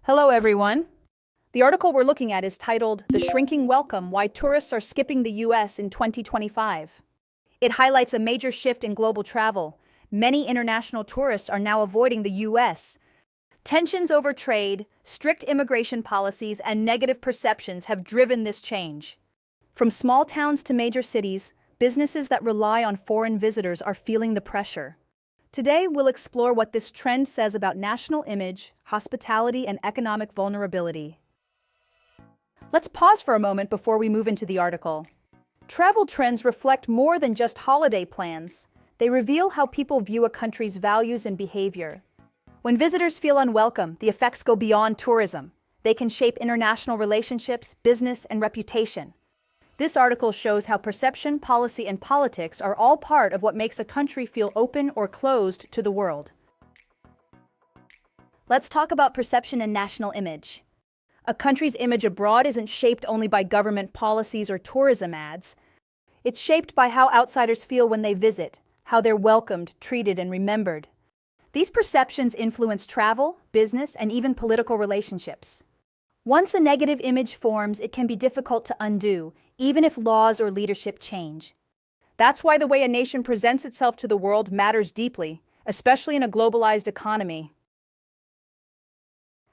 Hello, everyone. The article we're looking at is titled "The Shrinking Welcome: Why Tourists Are Skipping the U.S. in 2025." It highlights a major shift in global travel. Many international tourists are now avoiding the U.S. Tensions over trade, strict immigration policies, and negative perceptions have driven this change. From small towns to major cities, businesses that rely on foreign visitors are feeling the pressure. Today, we'll explore what this trend says about national image, hospitality, and economic vulnerability. Let's pause for a moment before we move into the article. Travel trends reflect more than just holiday plans. They reveal how people view a country's values and behavior. When visitors feel unwelcome, the effects go beyond tourism. They can shape international relationships, business, and reputation. This article shows how perception, policy, and politics are all part of what makes a country feel open or closed to the world. Let's talk about perception and national image. A country's image abroad isn't shaped only by government policies or tourism ads. It's shaped by how outsiders feel when they visit, how they're welcomed, treated, and remembered. These perceptions influence travel, business, and even political relationships. Once a negative image forms, it can be difficult to undo, even if laws or leadership change. That's why the way a nation presents itself to the world matters deeply, especially in a globalized economy.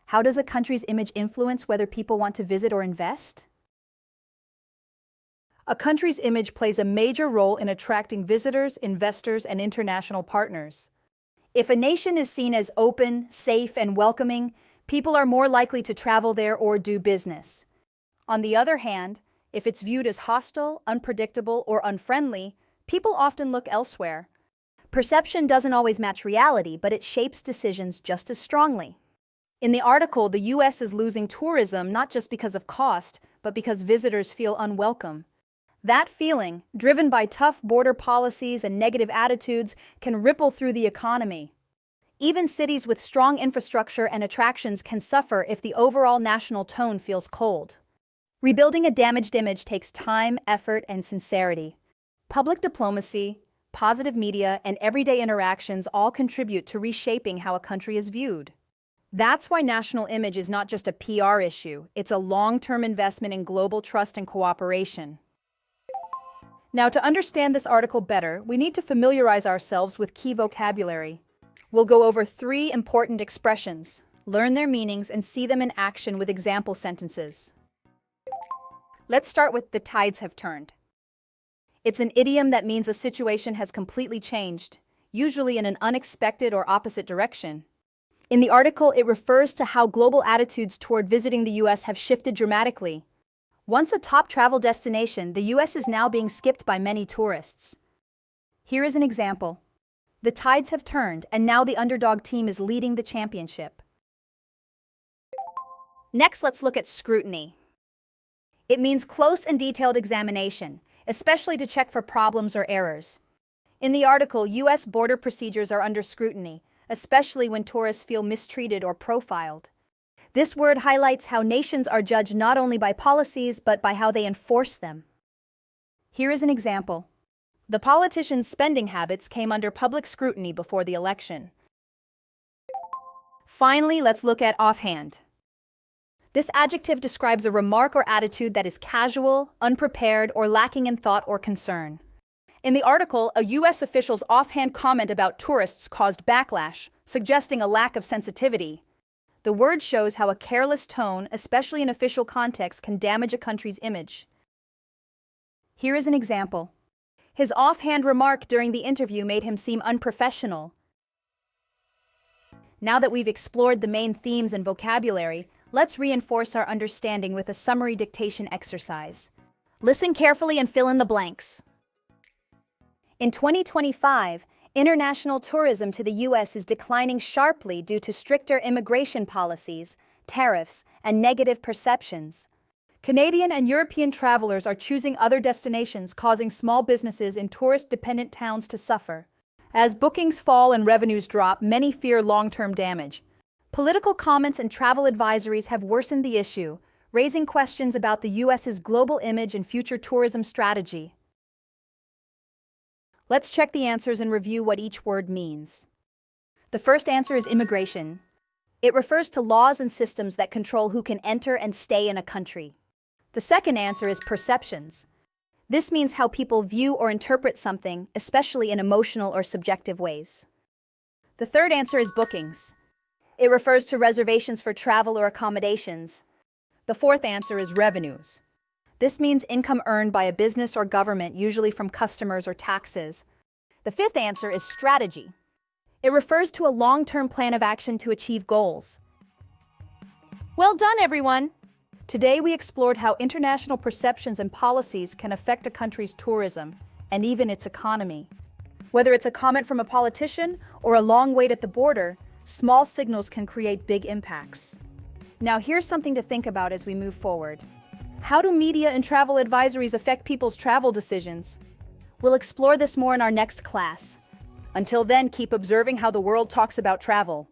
How does a country's image influence whether people want to visit or invest? A country's image plays a major role in attracting visitors, investors, and international partners. If a nation is seen as open, safe, and welcoming, people are more likely to travel there or do business. On the other hand, if it's viewed as hostile, unpredictable, or unfriendly, people often look elsewhere. Perception doesn't always match reality, but it shapes decisions just as strongly. In the article, the U.S. is losing tourism not just because of cost, but because visitors feel unwelcome. That feeling, driven by tough border policies and negative attitudes, can ripple through the economy. Even cities with strong infrastructure and attractions can suffer if the overall national tone feels cold. Rebuilding a damaged image takes time, effort, and sincerity. Public diplomacy, positive media, and everyday interactions all contribute to reshaping how a country is viewed. That's why national image is not just a PR issue, it's a long-term investment in global trust and cooperation. Now, to understand this article better, we need to familiarize ourselves with key vocabulary. We'll go over 3 important expressions, learn their meanings, and see them in action with example sentences. Let's start with "the tides have turned." It's an idiom that means a situation has completely changed, usually in an unexpected or opposite direction. In the article, it refers to how global attitudes toward visiting the U.S. have shifted dramatically. Once a top travel destination, the U.S. is now being skipped by many tourists. Here is an example. The tides have turned, and now the underdog team is leading the championship. Next, let's look at scrutiny. It means close and detailed examination, especially to check for problems or errors. In the article, U.S. border procedures are under scrutiny, especially when tourists feel mistreated or profiled. This word highlights how nations are judged not only by policies, but by how they enforce them. Here is an example. The politicians' spending habits came under public scrutiny before the election. Finally, let's look at offhand. This adjective describes a remark or attitude that is casual, unprepared, or lacking in thought or concern. In the article, a U.S. official's offhand comment about tourists caused backlash, suggesting a lack of sensitivity. The word shows how a careless tone, especially in official contexts, can damage a country's image. Here is an example. His offhand remark during the interview made him seem unprofessional. Now that we've explored the main themes and vocabulary, let's reinforce our understanding with a summary dictation exercise. Listen carefully and fill in the blanks. In 2025, international tourism to the U.S. is declining sharply due to stricter immigration policies, tariffs, and negative perceptions. Canadian and European travelers are choosing other destinations, causing small businesses in tourist-dependent towns to suffer. As bookings fall and revenues drop, many fear long-term damage. Political comments and travel advisories have worsened the issue, raising questions about the U.S.'s global image and future tourism strategy. Let's check the answers and review what each word means. The first answer is immigration. It refers to laws and systems that control who can enter and stay in a country. The second answer is perceptions. This means how people view or interpret something, especially in emotional or subjective ways. The third answer is bookings. It refers to reservations for travel or accommodations. The fourth answer is revenues. This means income earned by a business or government, usually from customers or taxes. The fifth answer is strategy. It refers to a long-term plan of action to achieve goals. Well done, everyone! Today we explored how international perceptions and policies can affect a country's tourism and even its economy. Whether it's a comment from a politician or a long wait at the border, small signals can create big impacts. Now here's something to think about as we move forward. How do media and travel advisories affect people's travel decisions? We'll explore this more in our next class. Until then, keep observing how the world talks about travel.